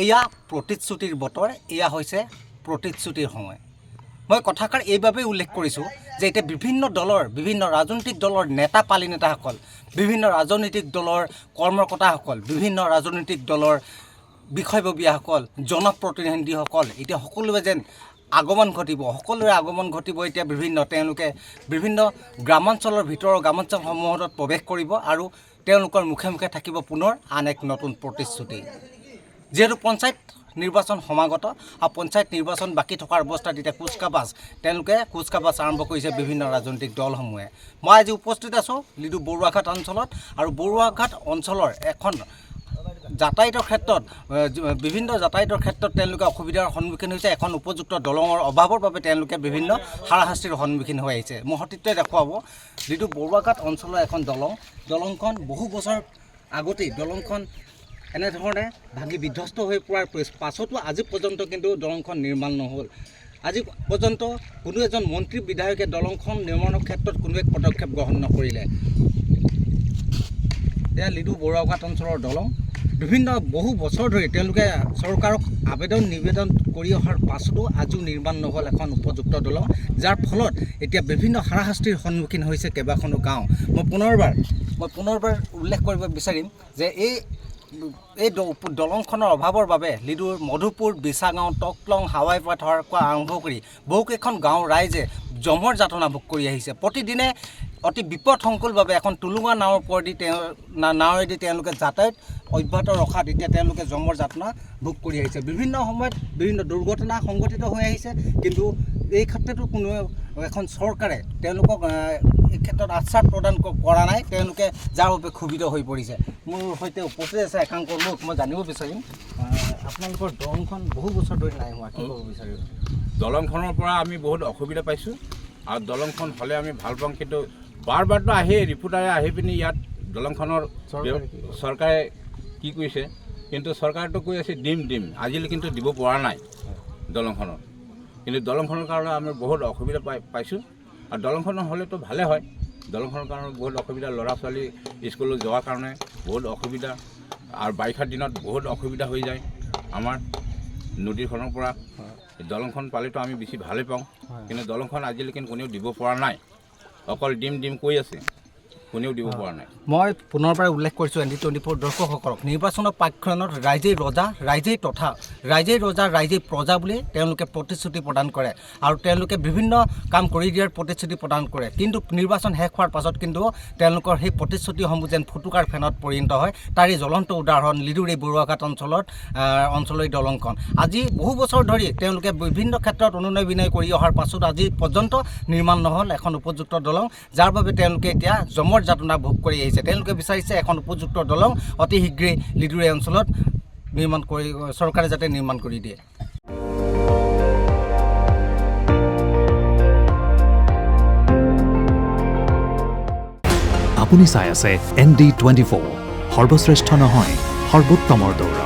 এয়া প্ৰতিশ্ৰুতিৰ বতৰ, এয়া হৈছে প্ৰতিশ্ৰুতিৰ সময়। মই কথাষাৰ এইবাবেই উল্লেখ কৰিছোঁ যে এতিয়া বিভিন্ন ৰাজনৈতিক দলৰ নেতা পালি নেতাসকল, বিভিন্ন ৰাজনৈতিক দলৰ কৰ্মকৰ্তাসকল, বিভিন্ন ৰাজনৈতিক দলৰ বিষয়ববীয়াসকল, জনপ্ৰতিনিধিসকল এতিয়া সকলোৱে যেন সকলোৰে আগমন ঘটিব। এতিয়া তেওঁলোকে বিভিন্ন গ্ৰামাঞ্চলৰ গ্ৰামাঞ্চলসমূহত প্ৰৱেশ কৰিব আৰু তেওঁলোকৰ মুখে মুখে থাকিব পুনৰ আন এক নতুন প্ৰতিশ্ৰুতি। যিহেতু পঞ্চায়ত নিৰ্বাচন সমাগত আৰু পঞ্চায়ত নিৰ্বাচন বাকী থকাৰ অৱস্থাত এতিয়া কুচকাবাজ আৰম্ভ কৰিছে বিভিন্ন ৰাজনৈতিক দলসমূহে। মই আজি উপস্থিত আছোঁ লিডু বৰুৱাঘাট অঞ্চলত, আৰু বৰুৱাঘাট অঞ্চলৰ এখন বিভিন্ন যাতায়াতৰ ক্ষেত্ৰত তেওঁলোকে অসুবিধাৰ সন্মুখীন হৈছে। এখন উপযুক্ত দলঙৰ অভাৱৰ বাবে তেওঁলোকে বিভিন্ন হাৰাশাস্তিৰ সন্মুখীন হৈ আহিছে। মোৰ সতীৰ্থই দেখুৱাব লিডু বৰুৱাঘাট অঞ্চলৰ এখন দলংখন বহু বছৰ আগতেই দলংখন এনেধৰণে ভাঙি বিধ্বস্ত হৈ পৰাৰ পাছতো আজি পৰ্যন্ত কিন্তু দলংখন নিৰ্মাণ নহ'ল। আজি পৰ্যন্ত কোনো এজন মন্ত্ৰী বিধায়কে দলংখন নিৰ্মাণৰ ক্ষেত্ৰত কোনো এক পদক্ষেপ গ্ৰহণ নকৰিলে। এয়া লিডু বৰুৱাঘাট অঞ্চলৰ দলং। বহু বছৰ ধৰি তেওঁলোকে চৰকাৰক নিবেদন কৰি অহাৰ পাছতো আজিও নিৰ্মাণ নহ'ল এখন উপযুক্ত দলং, যাৰ ফলত এতিয়া বিভিন্ন হাৰাশাস্তিৰ সন্মুখীন হৈছে কেইবাখনো গাঁও। মই পুনৰবাৰ উল্লেখ কৰিব বিচাৰিম যে এই দলংখনৰ অভাৱৰ বাবে লিডুৰ মধুপুৰ, বিছাগাঁও, টকলং, হাৱাইপাথাৰ পৰা আৰম্ভ কৰি বহুকেইখন গাঁও ৰাইজে জমৰ যাতনা ভোগ কৰি আহিছে। প্ৰতিদিনে অতি বিপদসংকুলভাৱে এখন টুলুঙা নাৱেদি তেওঁলোকে যাতায়াত অব্যাহত ৰখাত এতিয়া তেওঁলোকে জমৰ যাতনা ভোগ কৰি আহিছে। বিভিন্ন সময়ত বিভিন্ন দুৰ্ঘটনা সংঘটিত হৈ আহিছে, কিন্তু এই ক্ষেত্ৰতো কোনো এখন চৰকাৰে তেওঁলোকক এই ক্ষেত্ৰত আশ্বাস প্ৰদান কৰা নাই, তেওঁলোকে যাৰ বাবে ক্ষোভিত হৈ পৰিছে। মোৰ সৈতে উপস্থিত আছে একাংশ লোক। মই জানিব বিচাৰিম আপোনালোকৰ দলংখন বহু বছৰ ধৰি নাই হোৱা, কি ক'ব বিচাৰিম? দলংখনৰ পৰা আমি বহুত অসুবিধা পাইছোঁ, আৰু দলংখন হ'লে আমি ভাল পাওঁ, কিন্তু বাৰবাৰতো ৰিপৰ্টাৰে আহি পিনি ইয়াত দলংখনৰ চৰকাৰে কি কৰিছে, কিন্তু চৰকাৰেতো কৈ আছে দিম আজিলৈ কিন্তু দিব পৰা নাই দলংখনৰ। কিন্তু দলংখনৰ কাৰণে আমি বহুত অসুবিধা পাইছোঁ, আৰু দলংখনৰ হ'লেতো ভালে হয়। দলংখনৰ কাৰণে বহুত অসুবিধা, ল'ৰা ছোৱালী স্কুললৈ যোৱাৰ কাৰণে বহুত অসুবিধা, আৰু বাৰিষাৰ দিনত বহুত অসুবিধা হৈ যায় আমাৰ নদীখনৰ পৰা। দলংখন পালেতো আমি বেছি ভালেই পাওঁ, কিন্তু দলংখন আজিলৈকে কোনেও দিব পৰা নাই। অকল দিম কৈ আছে, কোনেও দিব পৰা নাই। মই পুনৰবাৰ উল্লেখ কৰিছোঁ ND24 দৰ্শকসকলক, নিৰ্বাচনৰ পাক্ষণত ৰাইজেই প্ৰজা বুলি তেওঁলোকে প্ৰতিশ্ৰুতি প্ৰদান কৰে, আৰু তেওঁলোকে বিভিন্ন কাম কৰি দিয়াৰ প্ৰতিশ্ৰুতি প্ৰদান কৰে। কিন্তু নিৰ্বাচন শেষ হোৱাৰ পাছত কিন্তু তেওঁলোকৰ সেই প্ৰতিশ্ৰুতিসমূহ যেন ফুটুকাৰ ফেনত পৰিণত হয়। তাৰে জ্বলন্ত উদাহৰণ লিডুৰ এই বৰুৱাঘাট অঞ্চলৰ দলংখন। আজি বহু বছৰ ধৰি তেওঁলোকে বিভিন্ন ক্ষেত্ৰত অনুনয় বিনয় কৰি অহাৰ পাছত আজি পৰ্যন্ত নিৰ্মাণ নহ'ল এখন উপযুক্ত দলং, যাৰ বাবে তেওঁলোকে এতিয়া জমৰ যাতনা ভোগ কৰি আহিছে। তেওঁলোকে বিচাৰিছে এখন উপযুক্ত দলং অতি শীঘ্ৰেই লিডুৰ এই অঞ্চলত চৰকাৰে যাতে নিৰ্মাণ কৰি দিয়ে। আপুনি চাই আছে ND24, সৰ্বশ্ৰেষ্ঠ নহয় সৰ্বোত্তমৰ দৌৰ।